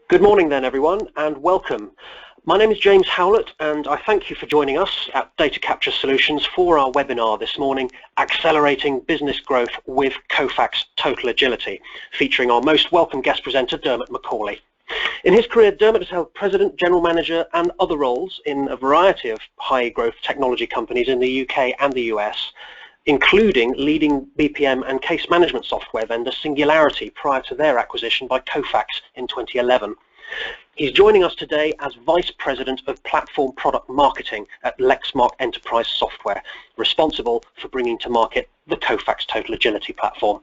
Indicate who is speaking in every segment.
Speaker 1: Good morning then everyone, and welcome. My name is James Howlett and I thank you for joining us at Data Capture Solutions for our webinar this morning, Accelerating Business Growth with Kofax TotalAgility, featuring our most welcome guest presenter, Dermot McCauley. In his career, Dermot has held President, General Manager and other roles in a variety of high-growth technology companies in the UK and the US, including leading BPM and case management software vendor Singularity prior to their acquisition by Kofax in 2011. He's joining us today as Vice President of Platform Product Marketing at Lexmark Enterprise Software, responsible for bringing to market the Kofax TotalAgility platform.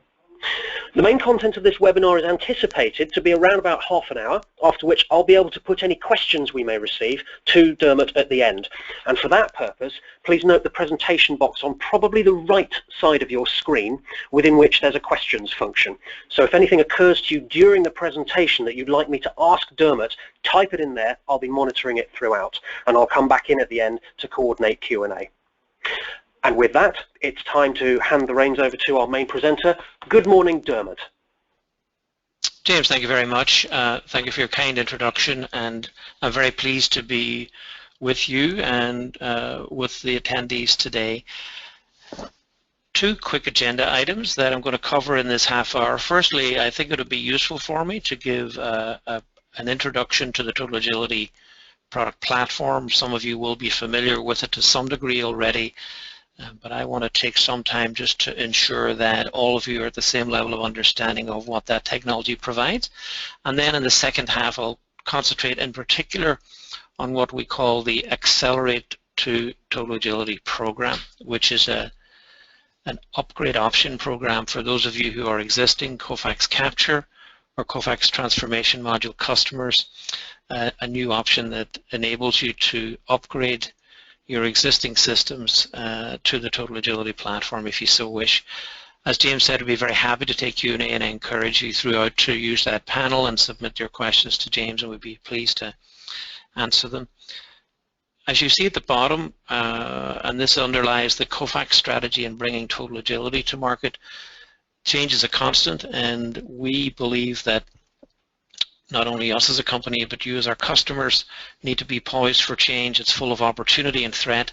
Speaker 1: The main content of this webinar is anticipated to be around about half an hour, after which I'll be able to put any questions we may receive to Dermot at the end. And for that purpose, please note the presentation box on probably the right side of your screen, within which there's a questions function. So if anything occurs to you during the presentation that you'd like me to ask Dermot, type it in there. I'll be monitoring it throughout, and I'll come back in at the end to coordinate Q&A. And with that, it's time to hand the reins over to our main presenter. Good morning, Dermot.
Speaker 2: James, thank you very much. Thank you for your kind introduction, and I'm very pleased to be with you and with the attendees today. Two quick agenda items that I'm going to cover in this half hour. Firstly, I think it would be useful for me to give an introduction to the TotalAgility product platform. Some of you will be familiar with it to some degree already. But I want to take some time just to ensure that all of you are at the same level of understanding of what that technology provides. And then in the second half, I'll concentrate in particular on what we call the Accelerate to TotalAgility program, which is an upgrade option program for those of you who are existing Kofax Capture or Kofax Transformation Module customers, a new option that enables you to upgrade your existing systems to the TotalAgility platform if you so wish. As James said, I'd be very happy to take Q&A, and I encourage you throughout to use that panel and submit your questions to James, and we'd be pleased to answer them. As you see at the bottom, and this underlies the Kofax strategy in bringing TotalAgility to market, change is a constant, and we believe that not only us as a company, but you as our customers need to be poised for change. It's full of opportunity and threat,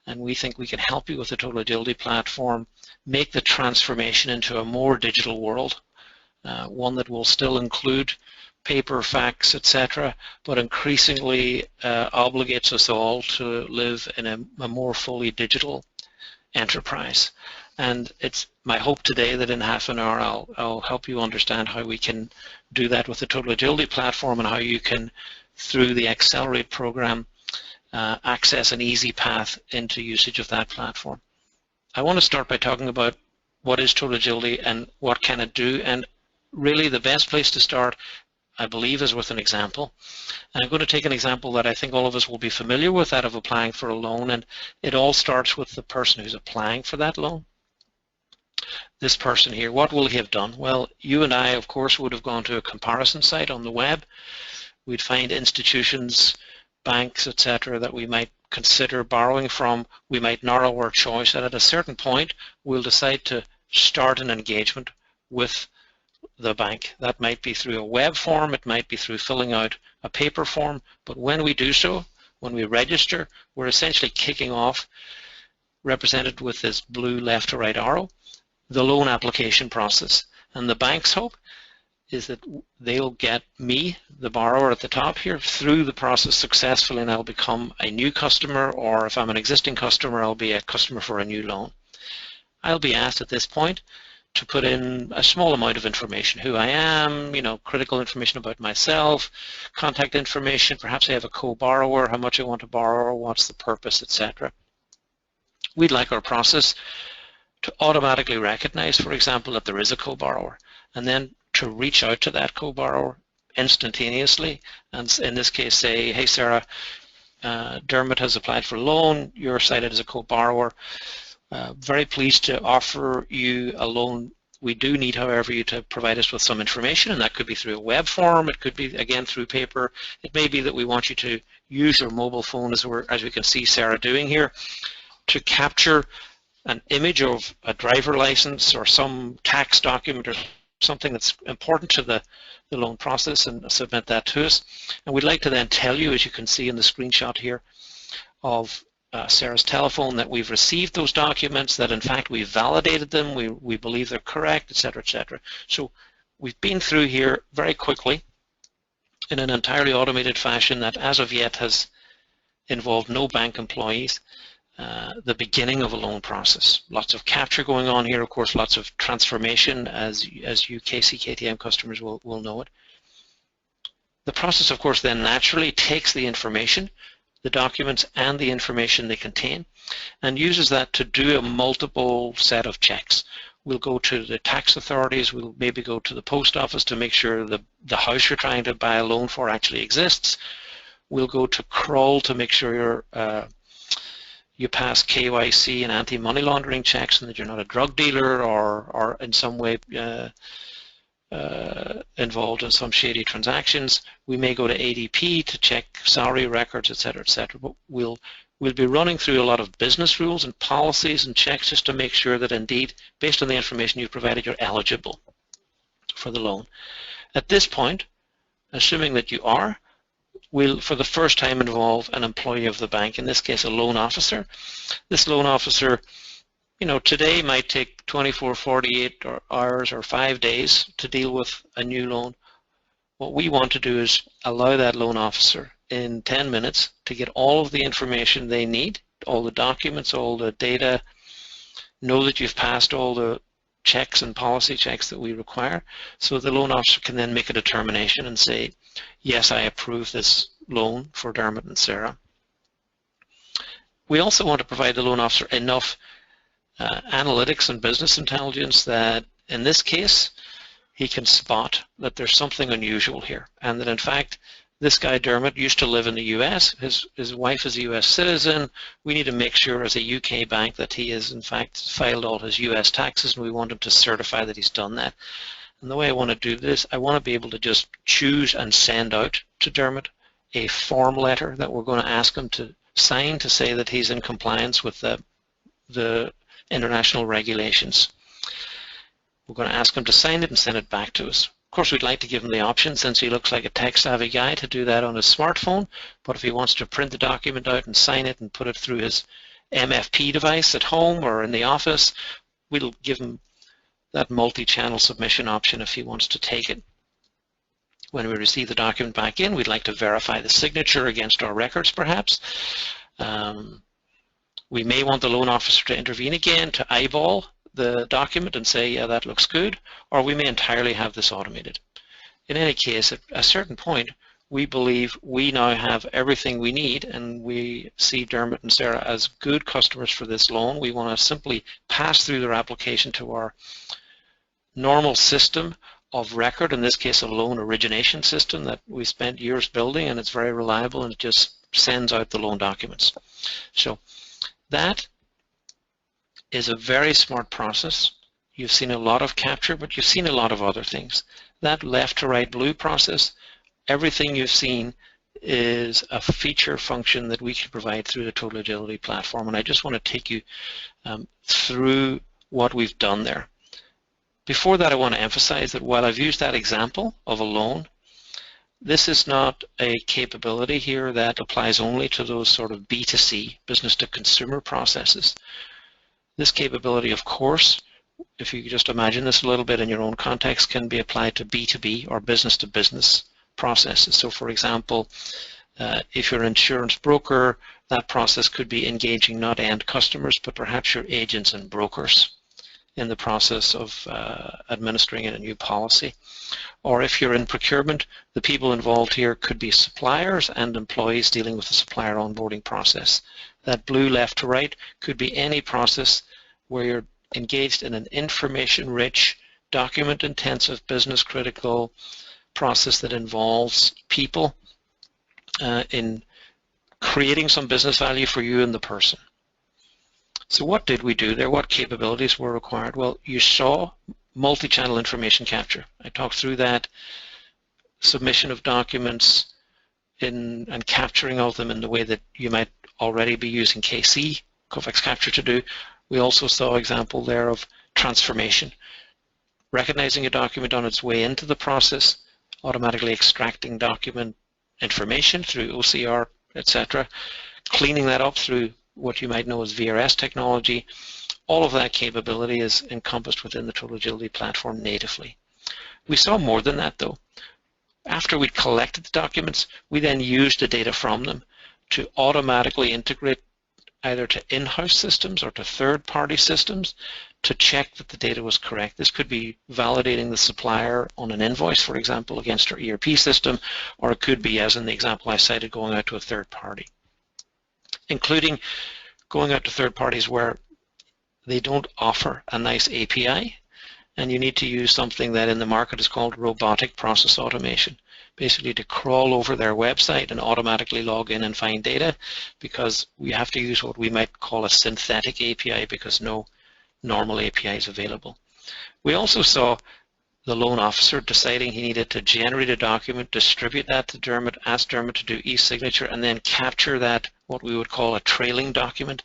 Speaker 2: and we think we can help you with the TotalAgility platform make the transformation into a more digital world, one that will still include paper, fax, etc., but increasingly obligates us all to live in a more fully digital enterprise. And it's my hope today that in half an hour I'll help you understand how we can do that with the TotalAgility platform, and how you can, through the Accelerate program, access an easy path into usage of that platform. I want to start by talking about what is TotalAgility and what can it do, and really the best place to start, I believe, is with an example. And I'm going to take an example that I think all of us will be familiar with, that of applying for a loan, and it all starts with the person who's applying for that loan. This person here, what will he have done? Well, you and I, of course, would have gone to a comparison site on the web. We'd find institutions, banks, etc., that we might consider borrowing from. We might narrow our choice, and at a certain point, we'll decide to start an engagement with the bank. That might be through a web form, it might be through filling out a paper form, but when we do so, when we register, we're essentially kicking off, represented with this blue left to right arrow, the loan application process. And the bank's hope is that they'll get me, the borrower at the top here, through the process successfully, and I'll become a new customer, or if I'm an existing customer, I'll be a customer for a new loan. I'll be asked at this point to put in a small amount of information, who I am, critical information about myself, contact information, perhaps I have a co-borrower, how much I want to borrow, what's the purpose, etc. We'd like our process to automatically recognize, for example, that there is a co-borrower, and then to reach out to that co-borrower instantaneously, and in this case say, hey Sarah, Dermot has applied for a loan, you're cited as a co-borrower, very pleased to offer you a loan. We do need, however, you to provide us with some information, and that could be through a web form, it could be again through paper, it may be that we want you to use your mobile phone, as we can see Sarah doing here, to capture an image of a driver license or some tax document or something that's important to the loan process and submit that to us. And we'd like to then tell you, as you can see in the screenshot here of Sarah's telephone, that we've received those documents, that in fact we've validated them, we believe they're correct, etc., etc. So we've been through here very quickly in an entirely automated fashion that as of yet has involved no bank employees. The beginning of a loan process. Lots of capture going on here, of course, lots of transformation, as you KCKTM customers will know it. The process, of course, then naturally takes the information, the documents and the information they contain, and uses that to do a multiple set of checks. We'll go to the tax authorities, we'll maybe go to the post office to make sure the house you're trying to buy a loan for actually exists. We'll go to Kroll to make sure you pass KYC and anti-money laundering checks and that you're not a drug dealer or in some way involved in some shady transactions. We may go to ADP to check salary records, etc., etc. But we'll be running through a lot of business rules and policies and checks just to make sure that indeed, based on the information you've provided, you're eligible for the loan. At this point, assuming that you are, we'll for the first time involve an employee of the bank, in this case a loan officer. This loan officer, today might take 24, 48 hours or 5 days to deal with a new loan. What we want to do is allow that loan officer in 10 minutes to get all of the information they need, all the documents, all the data, know that you've passed all the checks and policy checks that we require, so the loan officer can then make a determination and say, yes, I approve this loan for Dermot and Sarah. We also want to provide the loan officer enough analytics and business intelligence that in this case he can spot that there's something unusual here, and that in fact this guy Dermot used to live in the US, his wife is a US citizen. We need to make sure as a UK bank that he has in fact filed all his US taxes, and we want him to certify that he's done that. And the way I want to do this, I want to be able to just choose and send out to Dermot a form letter that we're going to ask him to sign to say that he's in compliance with the international regulations. We're going to ask him to sign it and send it back to us. Of course, we'd like to give him the option, since he looks like a tech-savvy guy, to do that on his smartphone, but if he wants to print the document out and sign it and put it through his MFP device at home or in the office, we'll give him that multi-channel submission option if he wants to take it. When we receive the document back in, we'd like to verify the signature against our records, perhaps. We may want the loan officer to intervene again to eyeball the document and say, yeah, that looks good, or we may entirely have this automated. In any case, at a certain point, we believe we now have everything we need, and we see Dermot and Sarah as good customers for this loan. We want to simply pass through their application to our normal system of record, in this case a loan origination system that we spent years building, and it's very reliable, and it just sends out the loan documents. So that is a very smart process. You've seen a lot of capture, but you've seen a lot of other things. That left to right blue process, everything you've seen is a feature function that we can provide through the TotalAgility platform, and I just want to take you through what we've done there. Before that, I want to emphasize that while I've used that example of a loan, this is not a capability here that applies only to those sort of B2C, business to consumer processes. This capability, of course, if you just imagine this a little bit in your own context, can be applied to B2B or business to business processes. So for example, if you're an insurance broker, that process could be engaging not end customers, but perhaps your agents and brokers in the process of administering a new policy. Or if you're in procurement, the people involved here could be suppliers and employees dealing with the supplier onboarding process. That blue left to right could be any process where you're engaged in an information-rich, document-intensive, business-critical process that involves people in creating some business value for you and the person. So what did we do there? What capabilities were required? Well, you saw multi-channel information capture. I talked through that, submission of documents and capturing of them in the way that you might already be using KC, Kofax Capture, to do. We also saw an example there of transformation, recognizing a document on its way into the process, automatically extracting document information through OCR, etc., cleaning that up through what you might know as VRS technology. All of that capability is encompassed within the TotalAgility platform natively. We saw more than that though. After we'd collected the documents, we then used the data from them to automatically integrate either to in-house systems or to third-party systems to check that the data was correct. This could be validating the supplier on an invoice, for example, against our ERP system, or it could be, as in the example I cited, going out to a third party, including going out to third parties where they don't offer a nice API, and you need to use something that in the market is called robotic process automation, basically to crawl over their website and automatically log in and find data, because we have to use what we might call a synthetic API because no normal API is available. We also saw the loan officer deciding he needed to generate a document, distribute that to Dermot, ask Dermot to do e-signature, and then capture that, what we would call a trailing document.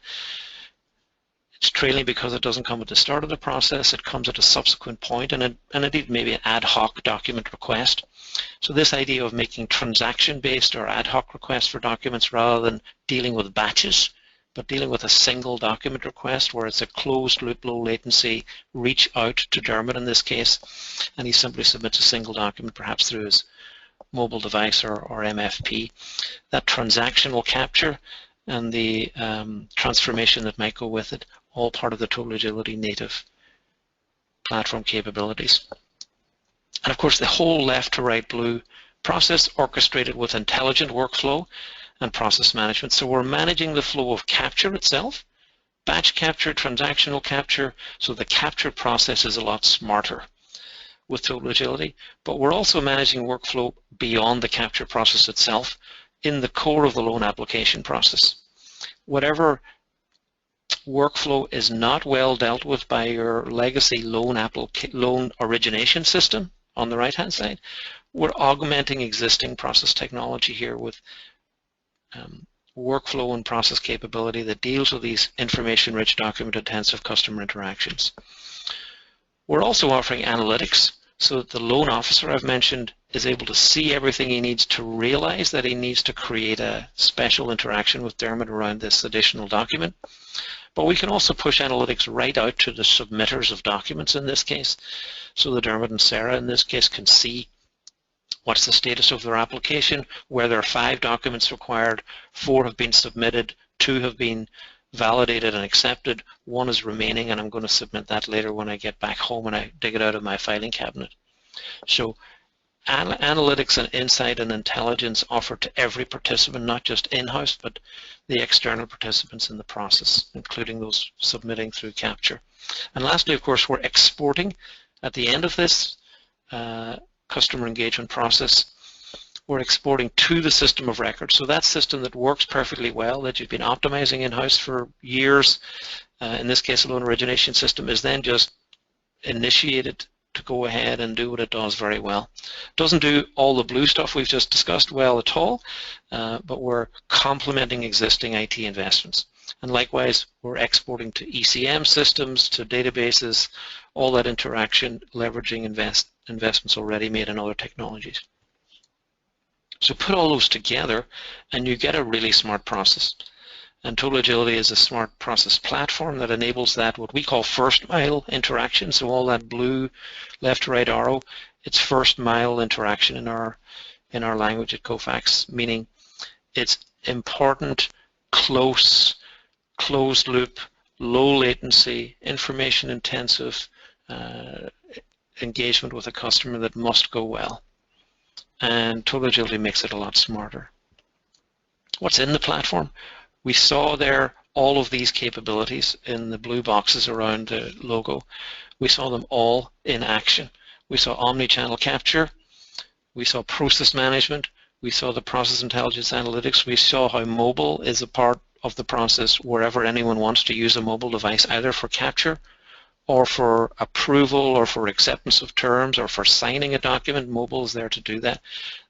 Speaker 2: It's trailing because it doesn't come at the start of the process, it comes at a subsequent point, and indeed maybe an ad hoc document request. So this idea of making transaction-based or ad hoc requests for documents rather than dealing with batches, but dealing with a single document request where it's a closed loop, low latency, reach out to Dermot in this case, and he simply submits a single document, perhaps through his mobile device or MFP. That transactional capture and the transformation that might go with it, all part of the TotalAgility native platform capabilities. And of course, the whole left to right blue process orchestrated with intelligent workflow and process management. So we're managing the flow of capture itself, batch capture, transactional capture, so the capture process is a lot smarter with TotalAgility, but we're also managing workflow beyond the capture process itself in the core of the loan application process. Whatever workflow is not well dealt with by your legacy loan origination system on the right-hand side, we're augmenting existing process technology here with workflow and process capability that deals with these information-rich, document-intensive customer interactions. We're also offering analytics so that the loan officer I've mentioned is able to see everything he needs to realize that he needs to create a special interaction with Dermot around this additional document. But we can also push analytics right out to the submitters of documents in this case, so that Dermot and Sarah in this case can see what's the status of their application, where there are 5 documents required, 4 have been submitted, 2 have been validated and accepted, 1 is remaining, and I'm going to submit that later when I get back home and I dig it out of my filing cabinet. So analytics and insight and intelligence offered to every participant, not just in-house, but the external participants in the process, including those submitting through capture. And lastly, of course, we're exporting at the end of this customer engagement process. We're exporting to the system of record. So that system that works perfectly well, that you've been optimizing in-house for years, in this case a loan origination system, is then just initiated to go ahead and do what it does very well. It doesn't do all the blue stuff we've just discussed well at all, but we're complementing existing IT investments. And likewise, we're exporting to ECM systems, to databases, all that interaction, leveraging investments already made in other technologies. So put all those together and you get a really smart process. And TotalAgility is a smart process platform that enables that, what we call first mile interaction. So all that blue left to right arrow, it's first mile interaction in our language at Kofax, meaning it's important, close, closed loop, low latency, information intensive engagement with a customer that must go well. And TotalAgility makes it a lot smarter. What's in the platform? We saw there all of these capabilities in the blue boxes around the logo. We saw them all in action. We saw omni-channel capture. We saw process management. We saw the process intelligence analytics. We saw how mobile is a part of the process wherever anyone wants to use a mobile device, either for capture or for approval or for acceptance of terms or for signing a document. Mobile is there to do that.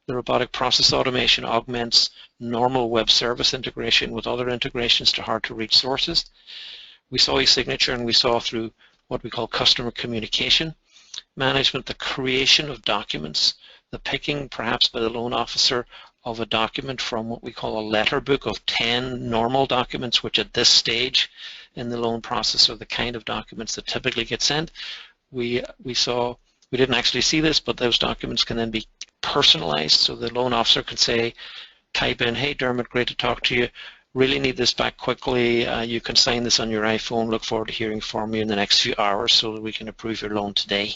Speaker 2: The robotic process automation augments normal web service integration with other integrations to hard-to-reach sources. We saw e-signature, and we saw through what we call customer communication management, the creation of documents, the picking perhaps by the loan officer of a document from what we call a letter book of 10 normal documents, which at this stage in the loan process are the kind of documents that typically get sent. We didn't actually see this, but those documents can then be personalized, so the loan officer can say, type in, hey Dermot, great to talk to you, really need this back quickly, you can sign this on your iPhone, look forward to hearing from you in the next few hours so that we can approve your loan today.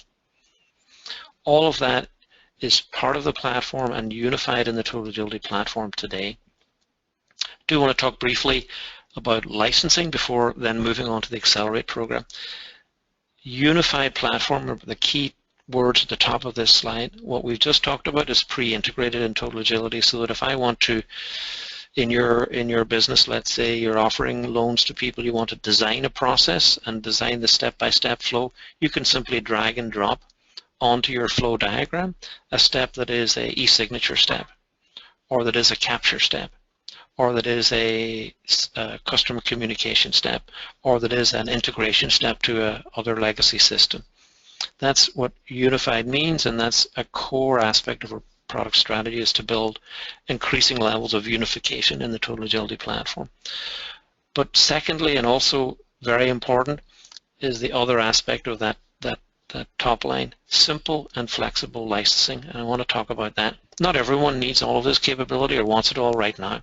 Speaker 2: All of that is part of the platform and unified in the TotalAgility platform today. I do want to talk briefly about licensing before then moving on to the Accelerate program. Unified platform, the key words at the top of this slide. What we've just talked about is pre-integrated in TotalAgility, so that if I want to, in your business, let's say you're offering loans to people, you want to design a process and design the step-by-step flow, you can simply drag and drop onto your flow diagram a step that is a e-signature step, or that is a capture step, or that is a customer communication step, or that is an integration step to a other legacy system. That's what unified means, and that's a core aspect of our product strategy, is to build increasing levels of unification in the TotalAgility platform. But secondly, and also very important, is the other aspect of that top line, simple and flexible licensing, and I want to talk about that. Not everyone needs all of this capability or wants it all right now.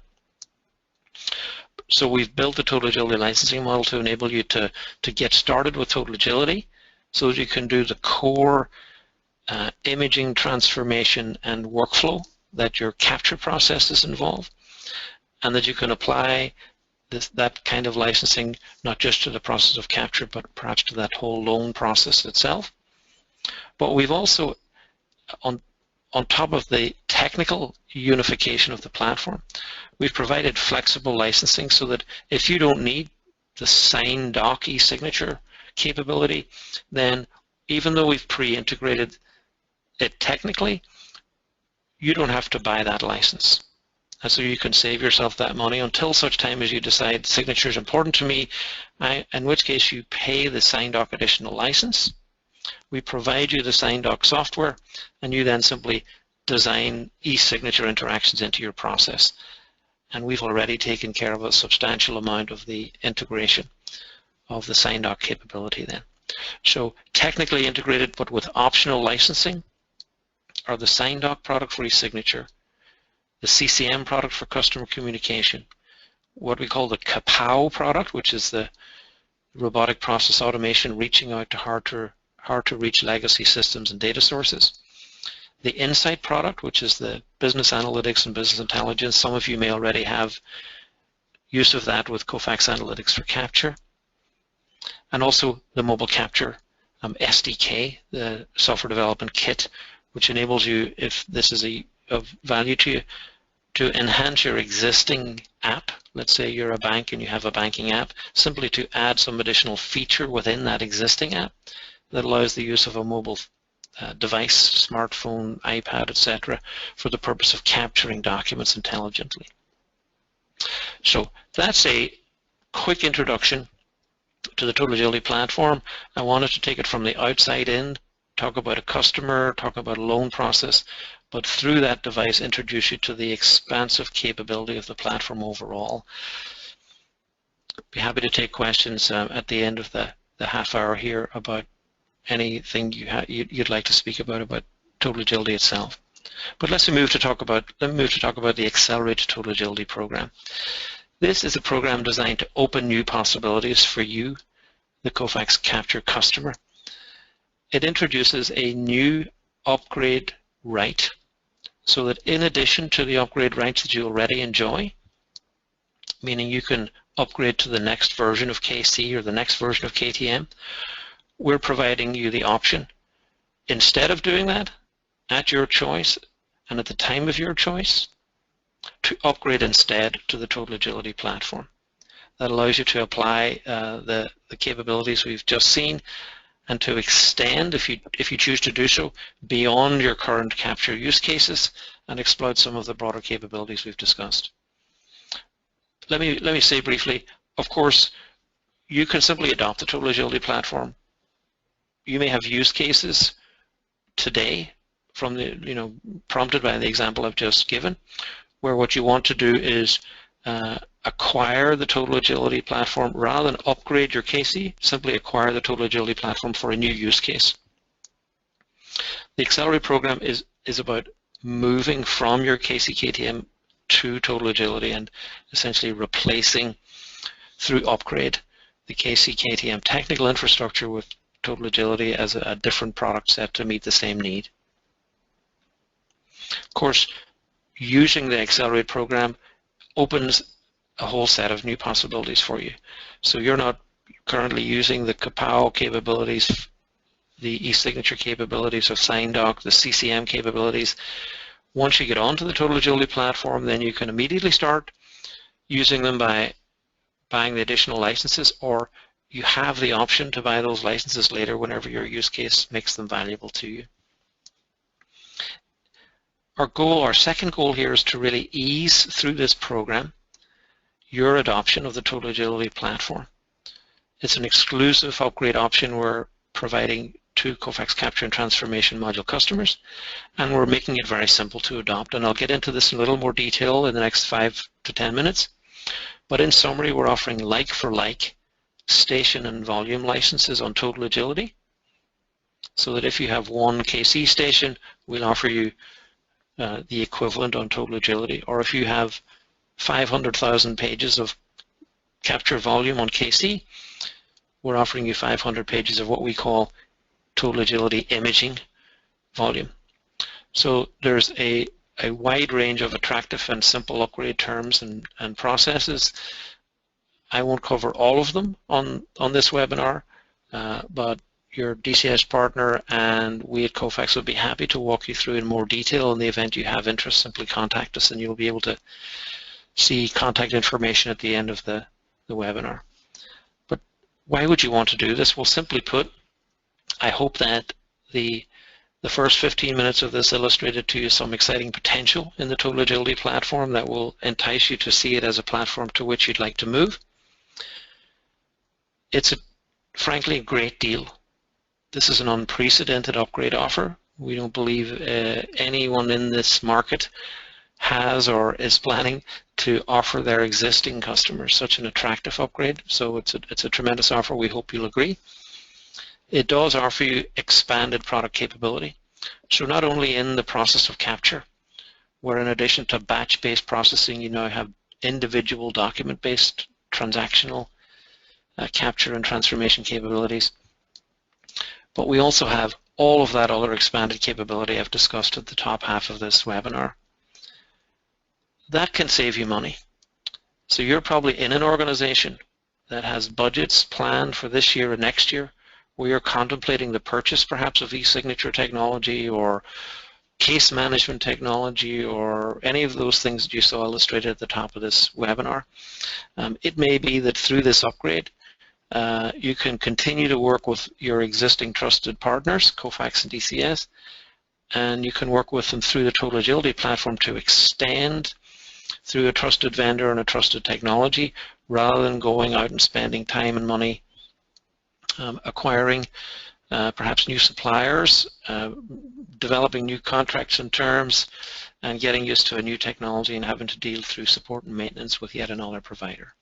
Speaker 2: So we've built the TotalAgility licensing model to enable you to get started with TotalAgility so that you can do the core imaging, transformation, and workflow that your capture processes involve, and that you can apply that kind of licensing not just to the process of capture, but perhaps to that whole loan process itself. But we've also, on top of the technical unification of the platform, we've provided flexible licensing so that if you don't need the sign doc e-signature capability, then even though we've pre-integrated it technically, you don't have to buy that license. And so you can save yourself that money until such time as you decide signature is important to me, in which case you pay the SignDoc additional license. We provide you the SignDoc software, and you then simply design e-signature interactions into your process. And we've already taken care of a substantial amount of the integration of the SignDoc capability then. So technically integrated, but with optional licensing, are the SignDoc product for e-signature, the CCM product for customer communication, what we call the KPOW product, which is the robotic process automation reaching out to hard to reach legacy systems and data sources, the Insight product, which is the business analytics and business intelligence. Some of you may already have use of that with Kofax Analytics for capture, and also the mobile capture SDK, the software development kit, which enables you, if this is of value to you, to enhance your existing app. Let's say you're a bank and you have a banking app, simply to add some additional feature within that existing app that allows the use of a mobile device, smartphone, iPad, etc., for the purpose of capturing documents intelligently. So that's a quick introduction to the TotalAgility platform. I wanted to take it from the outside in, talk about a customer, talk about a loan process, but through that device introduce you to the expansive capability of the platform overall. Be happy to take questions at the end of the half hour here about anything you'd like to speak about TotalAgility itself. But let's move to talk about the Accelerated TotalAgility program. This is a program designed to open new possibilities for you, the Kofax Capture customer. It introduces a new upgrade right, so that in addition to the upgrade rights that you already enjoy, meaning you can upgrade to the next version of KC or the next version of KTM, we're providing you the option, instead of doing that, at your choice and at the time of your choice, to upgrade instead to the TotalAgility platform. That allows you to apply the capabilities we've just seen, and to extend, if you choose to do so, beyond your current capture use cases and exploit some of the broader capabilities we've discussed. Let me say briefly, of course, you can simply adopt the TotalAgility platform. You may have use cases today from the, prompted by the example I've just given, where what you want to do is acquire the Total Agility platform rather than upgrade your KC, simply acquire the Total Agility platform for a new use case. The Accelerate program is about moving from your KC KTM to Total Agility and essentially replacing, through upgrade, the KC KTM technical infrastructure with Total Agility as a different product set to meet the same need. Of course, using the Accelerate program opens a whole set of new possibilities for you. So you're not currently using the Coborrower capabilities, the e-signature capabilities of SignDoc, the CCM capabilities. Once you get onto the Total Agility platform, then you can immediately start using them by buying the additional licenses, or you have the option to buy those licenses later whenever your use case makes them valuable to you. Our second goal here is to really ease through this program your adoption of the Total Agility platform. It's an exclusive upgrade option we're providing to Kofax Capture and Transformation module customers, and we're making it very simple to adopt. And I'll get into this in a little more detail in the next 5 to 10 minutes. But in summary, we're offering like-for-like station and volume licenses on Total Agility, so that if you have one KC station, we'll offer you the equivalent on Total Agility. Or if you have 500,000 pages of capture volume on KC, we're offering you 500 pages of what we call Total Agility imaging volume. So there's a wide range of attractive and simple upgrade terms and processes. I won't cover all of them on this webinar, but your DCS partner and we at Kofax will be happy to walk you through in more detail. In the event you have interest, simply contact us and you'll be able to see contact information at the end of the webinar. But why would you want to do this? Well, simply put, I hope that the first 15 minutes of this illustrated to you some exciting potential in the Total Agility platform that will entice you to see it as a platform to which you'd like to move. It's frankly a great deal. This is an unprecedented upgrade offer. We don't believe anyone in this market has or is planning to offer their existing customers such an attractive upgrade. So it's a tremendous offer. We hope you'll agree. It does offer you expanded product capability. So not only in the process of capture, where in addition to batch-based processing, you now have individual document-based transactional capture and transformation capabilities. But we also have all of that other expanded capability I've discussed at the top half of this webinar. That can save you money. So you're probably in an organization that has budgets planned for this year and next year, where you're contemplating the purchase perhaps of e-signature technology or case management technology or any of those things that you saw illustrated at the top of this webinar. It may be that through this upgrade, you can continue to work with your existing trusted partners, Kofax and DCS, and you can work with them through the Total Agility platform to extend through a trusted vendor and a trusted technology, rather than going out and spending time and money acquiring perhaps new suppliers, developing new contracts and terms, and getting used to a new technology and having to deal through support and maintenance with yet another provider.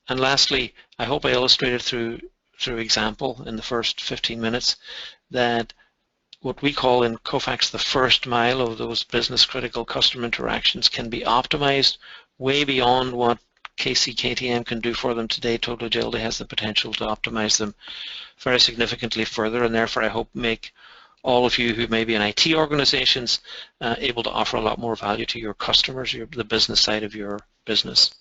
Speaker 2: And lastly, I hope I illustrated through example in the first 15 minutes that what we call in Kofax the first mile of those business critical customer interactions can be optimized way beyond what KC KTM can do for them today. Total Agility has the potential to optimize them very significantly further, and therefore I hope make all of you who may be in IT organizations able to offer a lot more value to your customers, the business side of your business.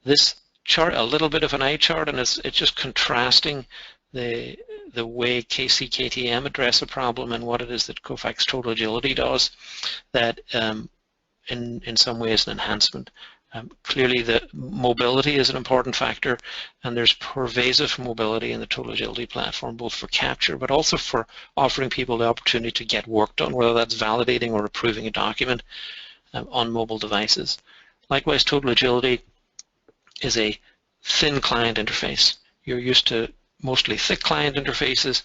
Speaker 2: This chart, a little bit of an eye chart, and it's just contrasting the way KC KTM address a problem and what it is that Kofax Total Agility does, that in some ways an enhancement. Clearly the mobility is an important factor, and there's pervasive mobility in the Total Agility platform, both for capture but also for offering people the opportunity to get work done, whether that's validating or approving a document on mobile devices. Likewise, Total Agility is a thin client interface. You're used to mostly thick client interfaces.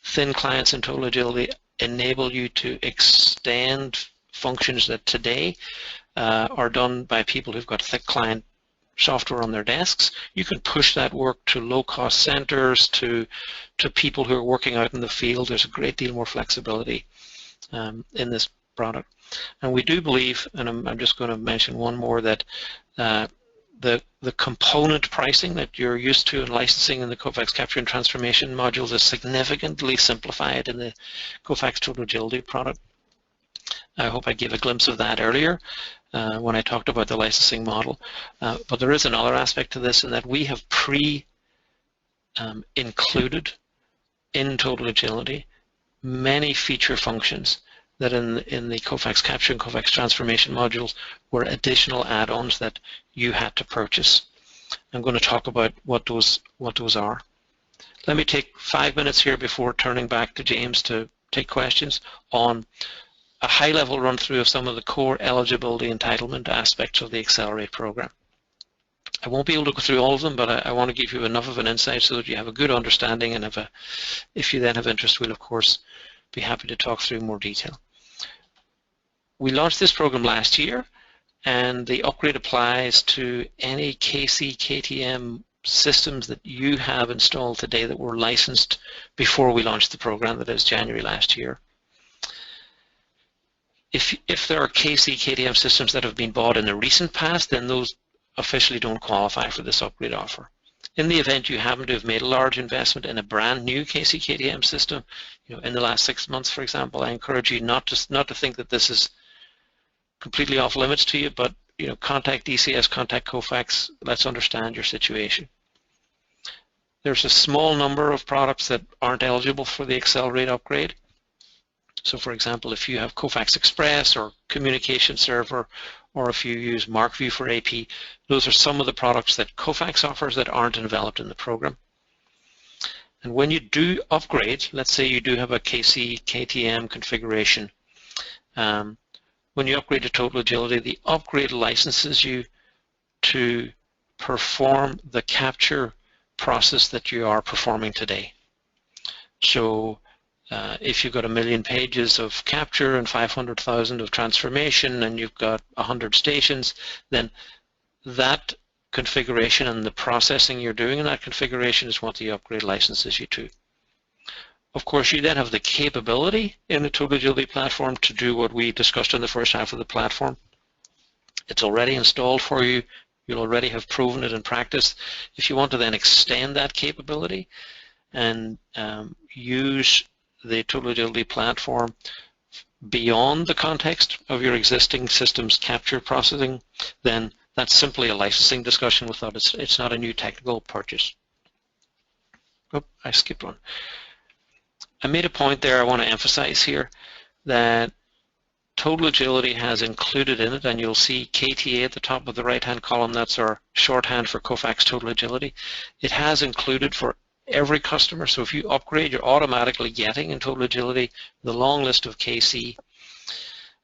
Speaker 2: thin clients in TotalAgility enable you to extend functions that today are done by people who've got thick client software on their desks. You can push that work to low-cost centers, to people who are working out in the field. There's a great deal more flexibility in this product. And we do believe, and I'm just going to mention one more, that the component pricing that you're used to in licensing in the Kofax Capture and Transformation modules is significantly simplified in the Kofax TotalAgility product. I hope I gave a glimpse of that earlier when I talked about the licensing model. But there is another aspect to this, in that we have included in TotalAgility many feature functions that in the Kofax Capture and Kofax Transformation modules were additional add-ons that you had to purchase. I'm going to talk about what those are. Let me take 5 minutes here before turning back to James to take questions on a high-level run-through of some of the core eligibility entitlement aspects of the Accelerate program. I won't be able to go through all of them, but I want to give you enough of an insight so that you have a good understanding, and if you then have interest, we'll of course be happy to talk through more detail. We launched this program last year, and the upgrade applies to any KC, KTM systems that you have installed today that were licensed before we launched the program, that is January last year. If there are KC, KTM systems that have been bought in the recent past, then those officially don't qualify for this upgrade offer. In the event you happen to have made a large investment in a brand new KC, KTM system, in the last 6 months, for example, I encourage you not to think that this is completely off limits to you, but contact DCS, contact Kofax. Let's understand your situation. There's a small number of products that aren't eligible for the Accelerate upgrade. So, for example, if you have Kofax Express or Communication Server, or if you use MarkView for AP, those are some of the products that Kofax offers that aren't enveloped in the program. And when you do upgrade, let's say you do have a KC, KTM configuration, when you upgrade to TotalAgility, the upgrade licenses you to perform the capture process that you are performing today. So if you've got 1 million pages of capture and 500,000 of transformation, and you've got 100 stations, then that configuration and the processing you're doing in that configuration is what the upgrade licenses you to. Of course, you then have the capability in the TotalAgility platform to do what we discussed in the first half of the platform. It's already installed for you. You'll already have proven it in practice. If you want to then extend that capability and use the TotalAgility platform beyond the context of your existing system's capture processing, then that's simply a licensing discussion without it's not a new technical purchase. Oh, I skipped one. I made a point there I want to emphasize here, that TotalAgility has included in it, and you'll see KTA at the top of the right-hand column, that's our shorthand for Kofax TotalAgility. It has included for every customer, so if you upgrade, you're automatically getting in TotalAgility the long list of KC,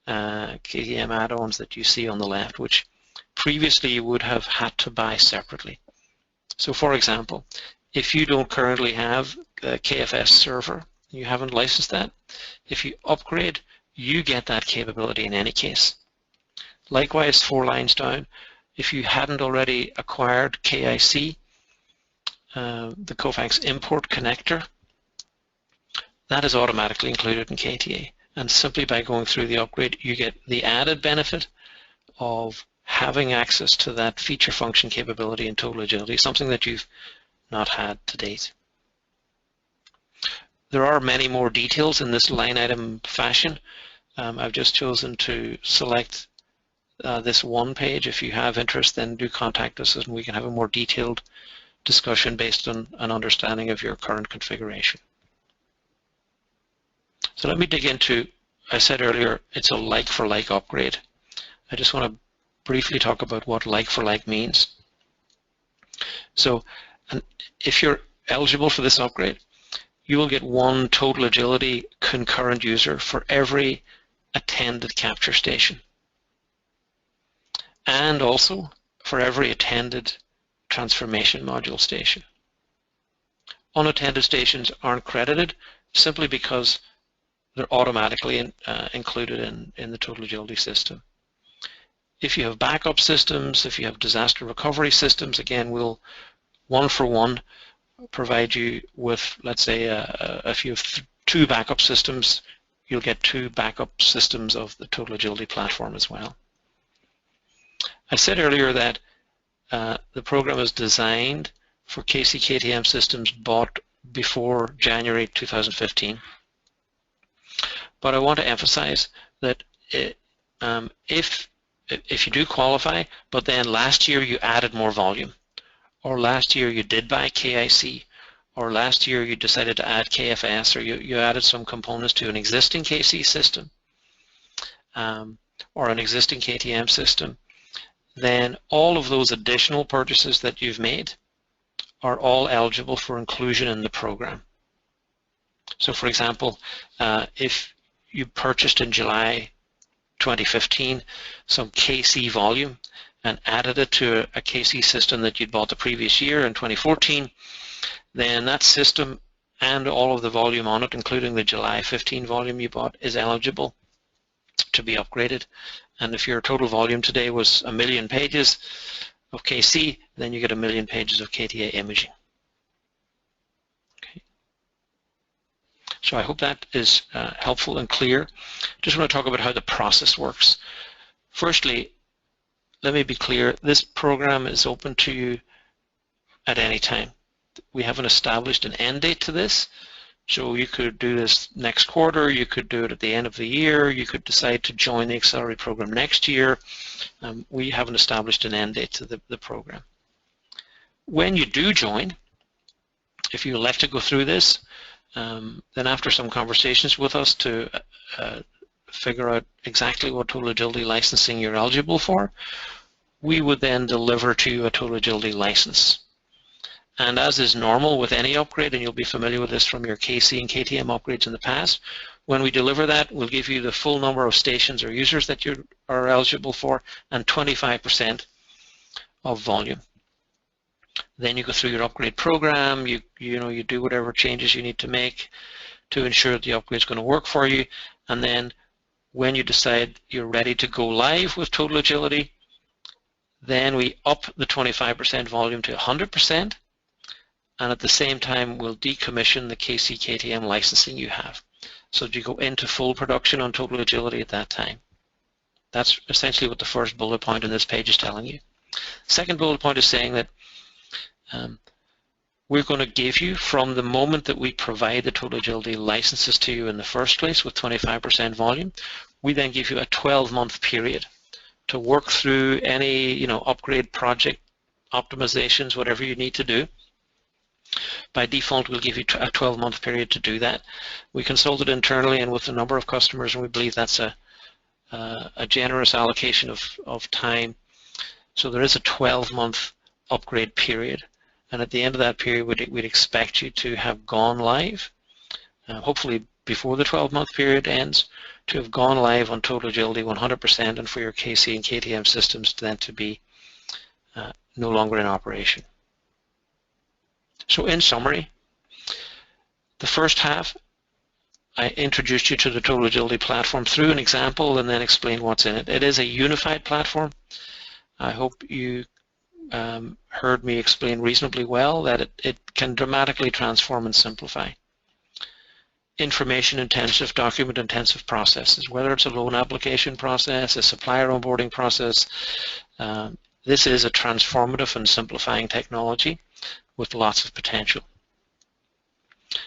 Speaker 2: KTM add-ons that you see on the left, which previously you would have had to buy separately. So for example, if you don't currently have a KFS server, you haven't licensed that, if you upgrade, you get that capability in any case. Likewise, 4 lines down, if you hadn't already acquired KIC, the Kofax import connector, that is automatically included in KTA. And simply by going through the upgrade, you get the added benefit of having access to that feature function capability in TotalAgility, something that you've not had to date. There are many more details in this line item fashion. I've just chosen to select this one page. If you have interest, then do contact us and we can have a more detailed discussion based on an understanding of your current configuration. So let me dig into, I said earlier, it's a like-for-like upgrade. I just want to briefly talk about what like-for-like means. So if you're eligible for this upgrade, you will get 1 TotalAgility concurrent user for every attended capture station, and also for every attended transformation module station. Unattended stations aren't credited. simply because they're automatically included in the TotalAgility system. If you have backup systems, if you have disaster recovery systems, again, we'll one for one provide you with, let's say, if you have 2 backup systems, you'll get 2 backup systems of the TotalAgility platform as well. I said earlier that the program is designed for KC/KTM systems bought before January 2015. But I want to emphasize that if you do qualify, but then last year you added more volume, or last year you did buy KIC, or last year you decided to add KFS, or you added some components to an existing KC system or an existing KTM system, then all of those additional purchases that you've made are all eligible for inclusion in the program. So for example, if you purchased in July 2015 some KC volume and added it to a KC system that you'd bought the previous year in 2014, then that system and all of the volume on it, including the July 15 volume you bought, is eligible to be upgraded. And if your total volume today was 1 million pages of KC, then you get 1 million pages of KTA imaging. Okay. So I hope that is helpful and clear. Just want to talk about how the process works. Firstly, let me be clear, this program is open to you at any time. We haven't established an end date to this, so you could do this next quarter, you could do it at the end of the year, you could decide to join the Accelerate program next year. We haven't established an end date to the program. When you do join, if you elect to go through this, then after some conversations with us to figure out exactly what TotalAgility licensing you're eligible for, we would then deliver to you a TotalAgility license. And as is normal with any upgrade, and you'll be familiar with this from your KC and KTM upgrades in the past, when we deliver that, we'll give you the full number of stations or users that you are eligible for and 25% of volume. Then you go through your upgrade program, you do whatever changes you need to make to ensure that the upgrade is going to work for you, and then when you decide you're ready to go live with TotalAgility, then we up the 25% volume to 100%, and at the same time we'll decommission the KC/KTM licensing you have. So you go into full production on TotalAgility at that time. That's essentially what the first bullet point on this page is telling you. Second bullet point is saying that we're going to give you, from the moment that we provide the TotalAgility licenses to you in the first place with 25% volume, we then give you a 12-month period to work through any upgrade project optimizations, whatever you need to do. By default, we'll give you a 12-month period to do that. We consulted internally and with a number of customers, and we believe that's a generous allocation of time. So there is a 12-month upgrade period, and at the end of that period, we'd expect you to have gone live, hopefully before the 12-month period ends, to have gone live on TotalAgility 100%, and for your KC and KTM systems then to be no longer in operation. So in summary, the first half, I introduced you to the TotalAgility platform through an example and then explained what's in it. It is a unified platform. I hope you heard me explain reasonably well that it can dramatically transform and simplify information-intensive, document-intensive processes, whether it's a loan application process, a supplier onboarding process. This is a transformative and simplifying technology with lots of potential.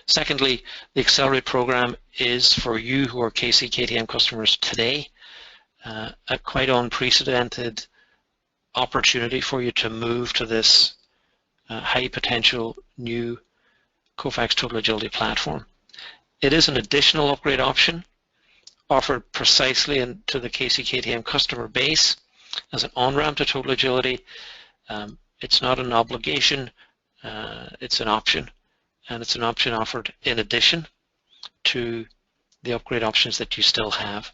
Speaker 2: Secondly, the Accelerate program is for you who are KC/KTM customers today, a quite unprecedented opportunity for you to move to this high potential new Kofax TotalAgility platform. It is an additional upgrade option offered precisely to the KC/KTM customer base as an on-ramp to TotalAgility. It's not an obligation, it's an option, and it's an option offered in addition to the upgrade options that you still have.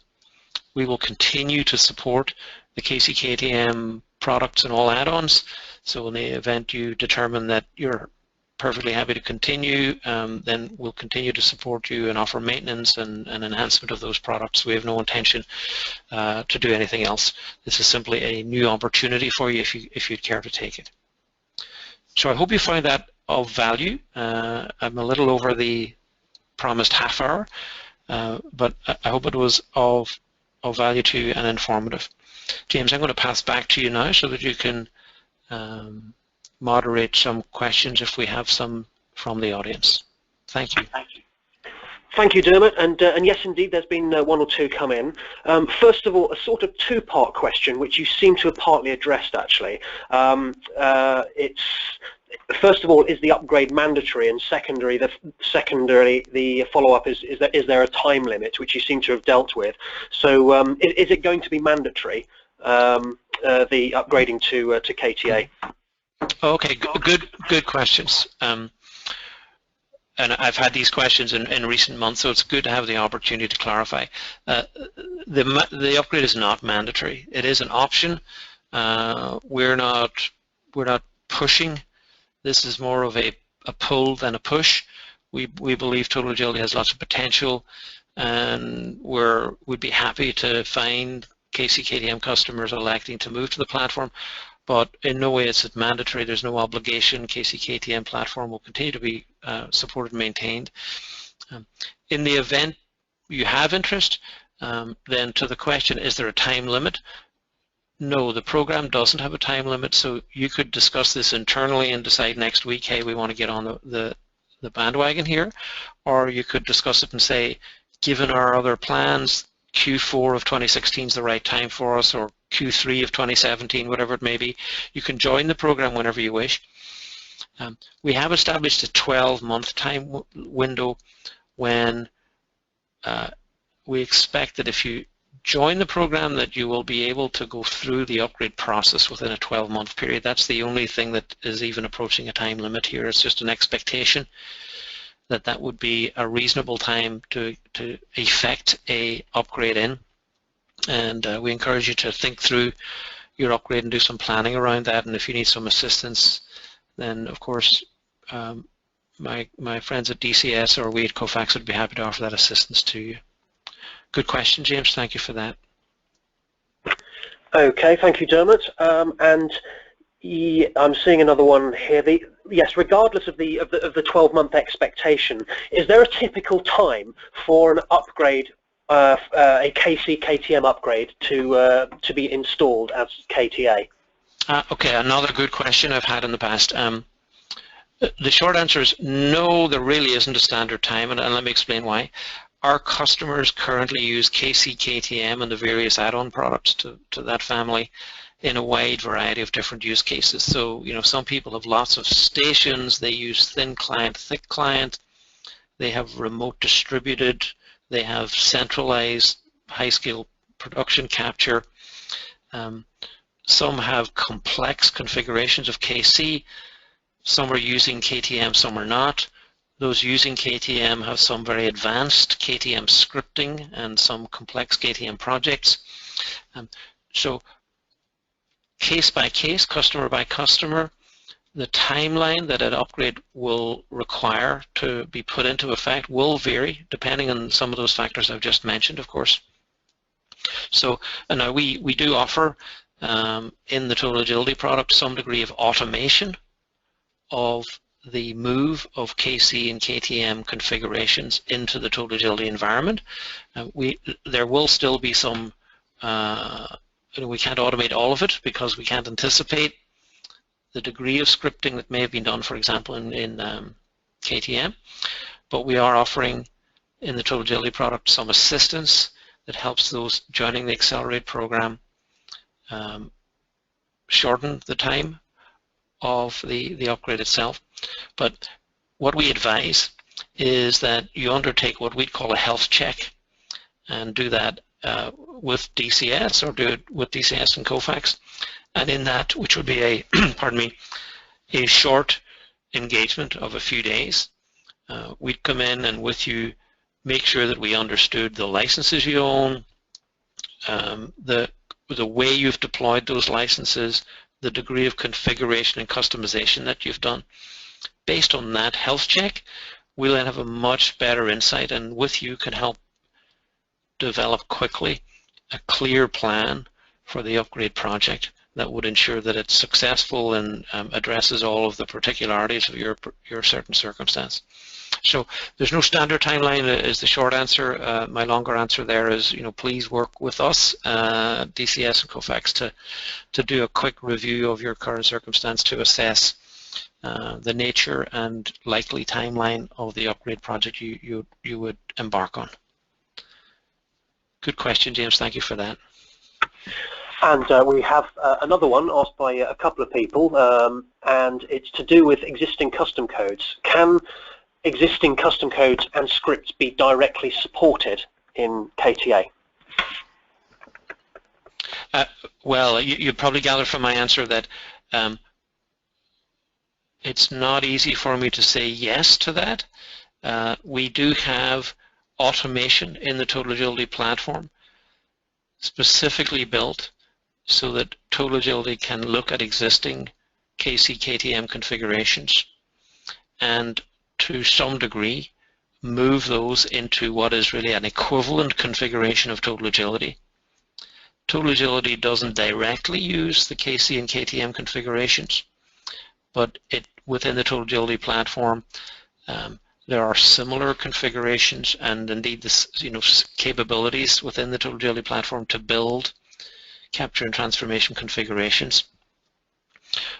Speaker 2: We will continue to support the KC/KTM products and all add-ons, so in the event you determine that your perfectly happy to continue, then we'll continue to support you and offer maintenance and enhancement of those products. We have no intention to do anything else. This is simply a new opportunity for you if you'd care to take it. So I hope you find that of value. I'm a little over the promised half hour, but I hope it was of value to you and informative. James, I'm going to pass back to you now so that you can moderate some questions if we have some from the audience. Thank you.
Speaker 1: Thank you, Dermot. And yes, indeed, there's been one or two come in. First of all, a sort of two-part question, which you seem to have partly addressed, actually. First of all, is the upgrade mandatory? And secondarily, the follow-up is there a time limit, which you seem to have dealt with? So is it going to be mandatory, the upgrading to KTA?
Speaker 2: Okay, good questions. And I've had these questions in recent months, so it's good to have the opportunity to clarify. The upgrade is not mandatory. It is an option. We're not pushing. This is more of a pull than a push. We believe TotalAgility has lots of potential, and we'd be happy to find KC/KTM customers electing to move to the platform, but in no way is it mandatory. There's no obligation. KC/KTM platform will continue to be supported and maintained. In the event you have interest, then to the question, is there a time limit? No, the program doesn't have a time limit, so you could discuss this internally and decide next week, hey, we want to get on the bandwagon here, or you could discuss it and say, given our other plans, Q4 of 2016 is the right time for us, or Q3 of 2017, whatever it may be. You can join the program whenever you wish. We have established a 12-month time window when we expect that if you join the program that you will be able to go through the upgrade process within a 12-month period. That's the only thing that is even approaching a time limit here. It's just an expectation that would be a reasonable time to effect a upgrade in. And we encourage you to think through your upgrade and do some planning around that. And if you need some assistance, then of course my friends at DCS or we at Kofax would be happy to offer that assistance to you. Good question, James. Thank you for that.
Speaker 1: Okay, thank you, Dermot. And I'm seeing another one here. Yes, regardless of the 12-month expectation, is there a typical time for an upgrade, a KC/KTM upgrade to be installed as KTA?
Speaker 2: Okay, another good question I've had in the past. The short answer is no, there really isn't a standard time, and let me explain why. Our customers currently use KC/KTM and the various add-on products to that family in a wide variety of different use cases. So, you know, some people have lots of stations, they use thin client, thick client, they have remote distributed, they have centralized high-scale production capture. Some have complex configurations of KC, some are using KTM, some are not. Those using KTM have some very advanced KTM scripting and some complex KTM projects. So case by case, customer by customer, the timeline that an upgrade will require to be put into effect will vary depending on some of those factors I've just mentioned, of course. So now we do offer in the TotalAgility product some degree of automation of the move of KC and KTM configurations into the TotalAgility environment. There will still be some, we can't automate all of it because we can't anticipate the degree of scripting that may have been done, for example, in KTM, but we are offering in the TotalAgility product some assistance that helps those joining the Accelerate program shorten the time of the upgrade itself. But what we advise is that you undertake what we'd call a health check and do that with DCS or do it with DCS and Kofax. And in that, which would be a, pardon me, a short engagement of a few days, we'd come in and with you make sure that we understood the licenses you own, the way you've deployed those licenses, the degree of configuration and customization that you've done. Based on that health check, we'll then have a much better insight, and with you can help develop quickly a clear plan for the upgrade project that would ensure that it's successful and addresses all of the particularities of your certain circumstance. So there's no standard timeline is the short answer. My longer answer there is, please work with us, DCS and Kofax, to do a quick review of your current circumstance to assess the nature and likely timeline of the upgrade project you would embark on. Good question, James. Thank you for that.
Speaker 1: And we have another one asked by a couple of people, and it's to do with existing custom codes. Can existing custom codes and scripts be directly supported in KTA?
Speaker 2: Well, you probably gathered from my answer that it's not easy for me to say yes to that. We do have automation in the TotalAgility platform specifically built so that TotalAgility can look at existing KC KTM configurations and to some degree move those into what is really an equivalent configuration of TotalAgility. TotalAgility doesn't directly use the KC and KTM configurations, but within the TotalAgility platform there are similar configurations and indeed capabilities within the TotalAgility platform to build capture and transformation configurations.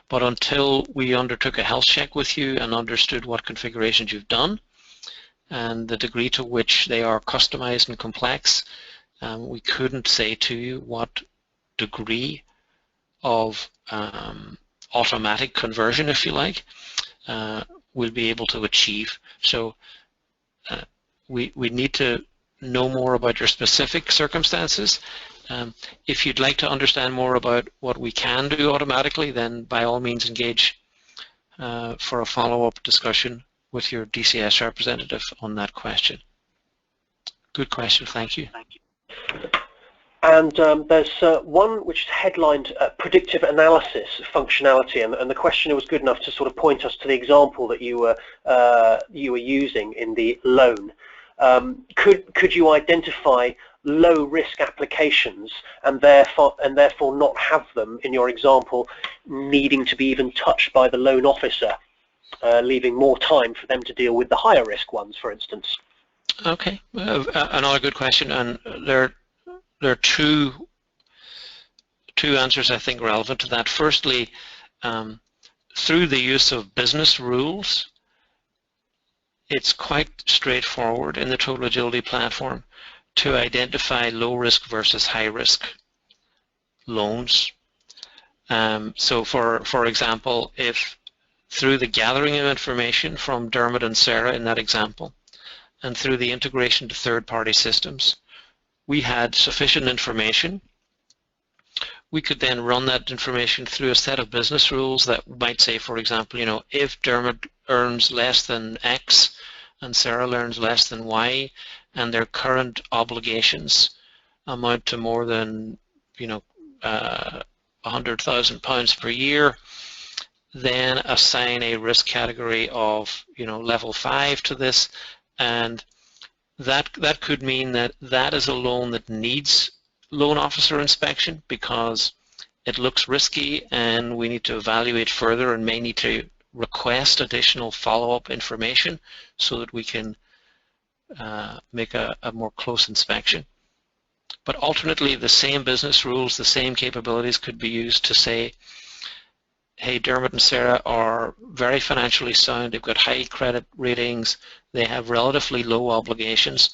Speaker 2: But until we undertook a health check with you and understood what configurations you've done and the degree to which they are customized and complex, we couldn't say to you what degree of automatic conversion, if you like, we'll be able to achieve. So we need to know more about your specific circumstances. If you'd like to understand more about what we can do automatically, then by all means engage for a follow-up discussion with your DCS representative on that question. Good question, thank you.
Speaker 1: And there's one which is headlined Predictive Analysis functionality, and the questioner was good enough to sort of point us to the example that you were using in the loan. Could you identify low-risk applications and therefore not have them in your example needing to be even touched by the loan officer, leaving more time for them to deal with the higher risk ones, for instance?
Speaker 2: Okay, another good question, and there are two answers I think relevant to that. Firstly, through the use of business rules, it's quite straightforward in the TotalAgility platform to identify low risk versus high risk loans. So for example, if through the gathering of information from Dermot and Sarah in that example, and through the integration to third-party systems, we had sufficient information, we could then run that information through a set of business rules that might say, for example, if Dermot earns less than X and Sarah earns less than Y, and their current obligations amount to more than £100,000 per year, then assign a risk category of level 5 to this, and that could mean that is a loan that needs loan officer inspection because it looks risky and we need to evaluate further and may need to request additional follow-up information so that we can make a more close inspection. But alternately, the same business rules, the same capabilities could be used to say, hey, Dermot and Sarah are very financially sound, they've got high credit ratings, they have relatively low obligations,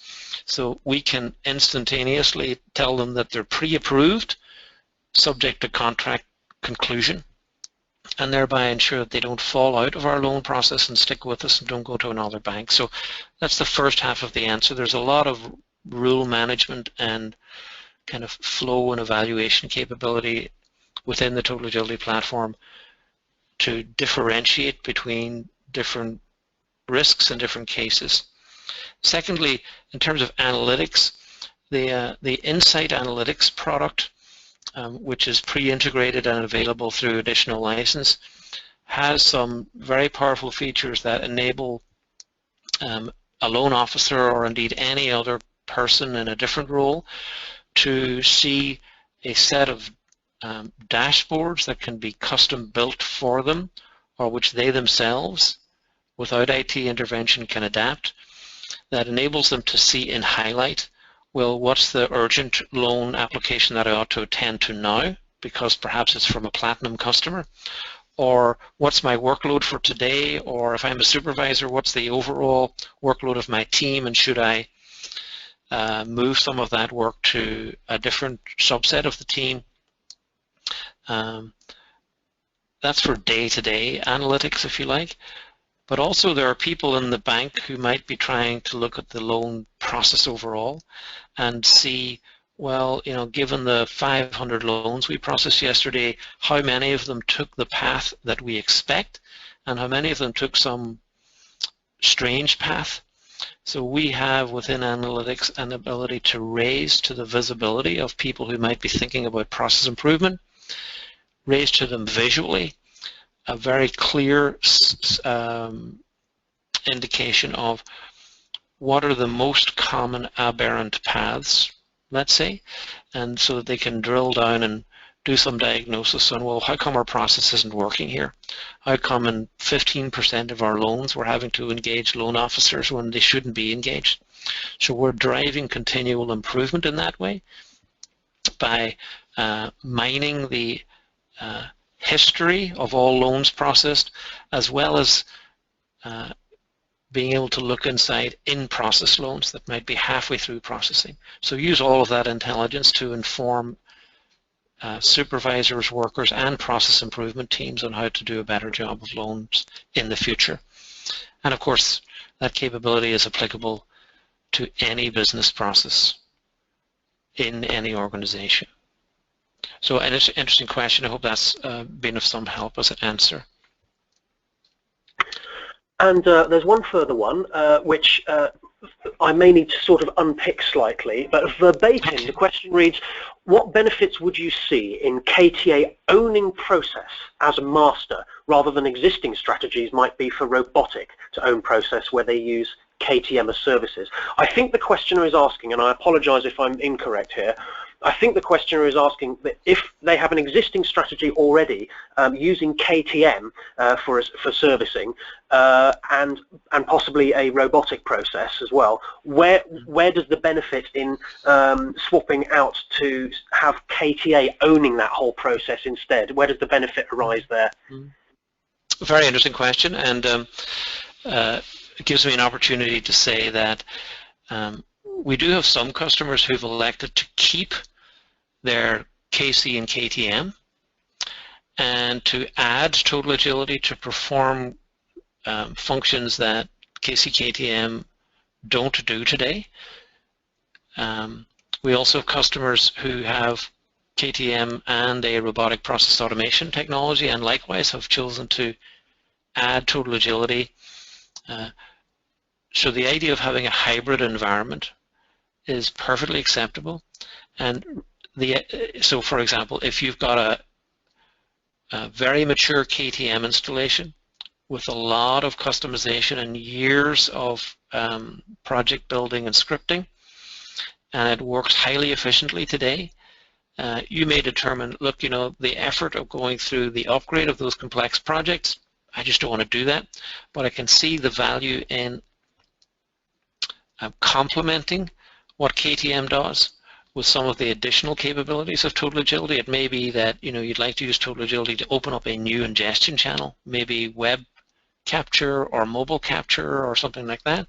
Speaker 2: so we can instantaneously tell them that they're pre-approved, subject to contract conclusion, and thereby ensure that they don't fall out of our loan process and stick with us and don't go to another bank. So that's the first half of the answer. There's a lot of rule management and kind of flow and evaluation capability within the TotalAgility platform to differentiate between different risks and different cases. Secondly, in terms of analytics, the Insight Analytics product, which is pre-integrated and available through additional license, has some very powerful features that enable a loan officer, or indeed any other person in a different role, to see a set of dashboards that can be custom built for them, or which they themselves, without IT intervention, can adapt, that enables them to see in highlight, well, what's the urgent loan application that I ought to attend to now, because perhaps it's from a platinum customer, or what's my workload for today, or if I'm a supervisor, what's the overall workload of my team, and should I move some of that work to a different subset of the team. That's for day-to-day analytics, if you like. But also there are people in the bank who might be trying to look at the loan process overall and see, well, you know, given the 500 loans we processed yesterday, how many of them took the path that we expect, and how many of them took some strange path. So we have within analytics an ability to raise to the visibility of people who might be thinking about process improvement, raise to them visually a very clear indication of what are the most common aberrant paths, let's say, and so that they can drill down and do some diagnosis on, well, how come our process isn't working here? How come in 15% of our loans we're having to engage loan officers when they shouldn't be engaged? So we're driving continual improvement in that way by mining the history of all loans processed, as well as being able to look inside in-process loans that might be halfway through processing. So use all of that intelligence to inform supervisors, workers, and process improvement teams on how to do a better job of loans in the future. And of course, that capability is applicable to any business process in any organization. So an interesting question. I hope that's been of some help as an answer.
Speaker 1: And there's one further one, which I may need to sort of unpick slightly, but verbatim, the question reads, what benefits would you see in KTA owning process as a master, rather than existing strategies might be for robotic to own process where they use KTM as services? I think the questioner is asking, and I apologize if I'm incorrect here, I think the questioner is asking that if they have an existing strategy already using KTM for servicing and possibly a robotic process as well, where does the benefit in swapping out to have KTA owning that whole process instead? Where does the benefit arise there?
Speaker 2: Very interesting question, and it gives me an opportunity to say that we do have some customers who've elected to keep their KC and KTM and to add TotalAgility to perform functions that KC, KTM don't do today. We also have customers who have KTM and a robotic process automation technology, and likewise have chosen to add TotalAgility. So the idea of having a hybrid environment is perfectly acceptable. And so for example, if you've got a very mature KTM installation with a lot of customization and years of project building and scripting, and it works highly efficiently today, you may determine, look, you know, the effort of going through the upgrade of those complex projects, I just don't want to do that, but I can see the value in complementing what KTM does with some of the additional capabilities of TotalAgility. It may be that, you know, you'd like to use TotalAgility to open up a new ingestion channel, maybe web capture or mobile capture or something like that,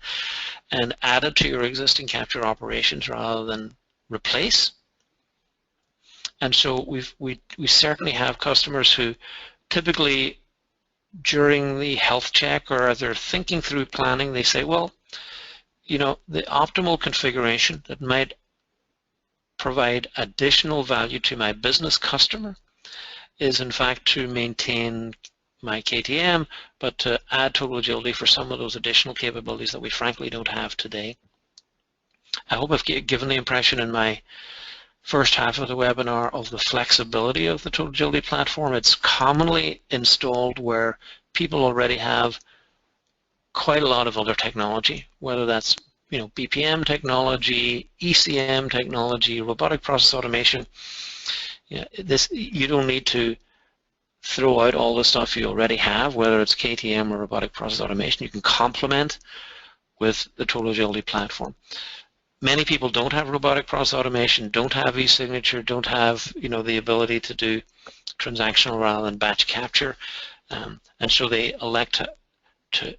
Speaker 2: and add it to your existing capture operations rather than replace. And so we certainly have customers who typically during the health check or as they're thinking through planning, they say, well, you know, the optimal configuration that might provide additional value to my business customer is in fact to maintain my KTM, but to add TotalAgility for some of those additional capabilities that we frankly don't have today. I hope I've given the impression in my first half of the webinar of the flexibility of the TotalAgility platform. It's commonly installed where people already have quite a lot of other technology, whether that's BPM technology, ECM technology, robotic process automation. You don't need to throw out all the stuff you already have, whether it's KTM or robotic process automation. You can complement with the TotalAgility platform. Many people don't have robotic process automation, don't have e-signature, don't have the ability to do transactional rather than batch capture, and so they elect to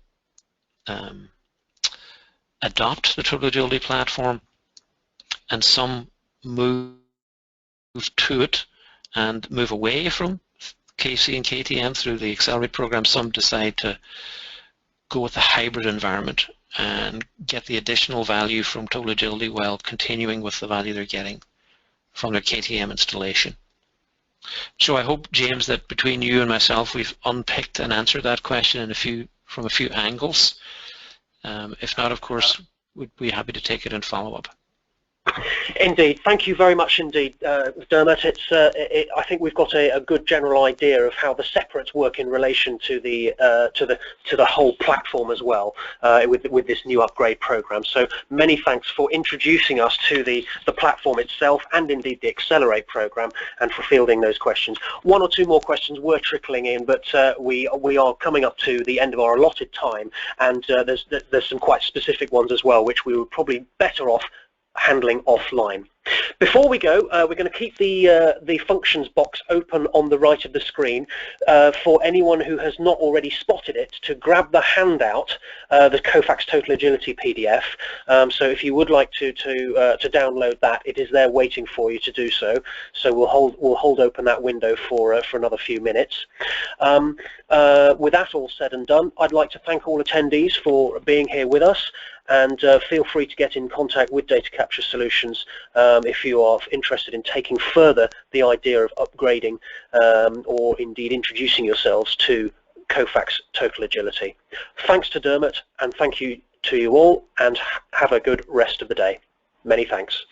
Speaker 2: adopt the TotalAgility platform, and some move to it and move away from KC and KTM through the Accelerate program. Some decide to go with the hybrid environment and get the additional value from TotalAgility while continuing with the value they're getting from their KTM installation. So I hope, James, that between you and myself we've unpicked and answered that question from a few angles. If not, of course, we'd be happy to take it and follow up.
Speaker 1: Indeed, thank you very much indeed, Dermot. I think we've got a good general idea of how the separates work in relation to the whole platform as well with this new upgrade program. So many thanks for introducing us to the platform itself and indeed the Accelerate program, and for fielding those questions. One or two more questions were trickling in, but we are coming up to the end of our allotted time, and there's some quite specific ones as well, which we were probably better off handling offline. Before we go, we're going to keep the functions box open on the right of the screen for anyone who has not already spotted it to grab the handout, the Kofax TotalAgility PDF. So if you would like to download that, it is there waiting for you to do so. So we'll hold open that window for another few minutes. With that all said and done, I'd like to thank all attendees for being here with us, and feel free to get in contact with Data Capture Solutions if you are interested in taking further the idea of upgrading or indeed introducing yourselves to Kofax TotalAgility. Thanks to Dermot, and thank you to you all, and have a good rest of the day. Many thanks.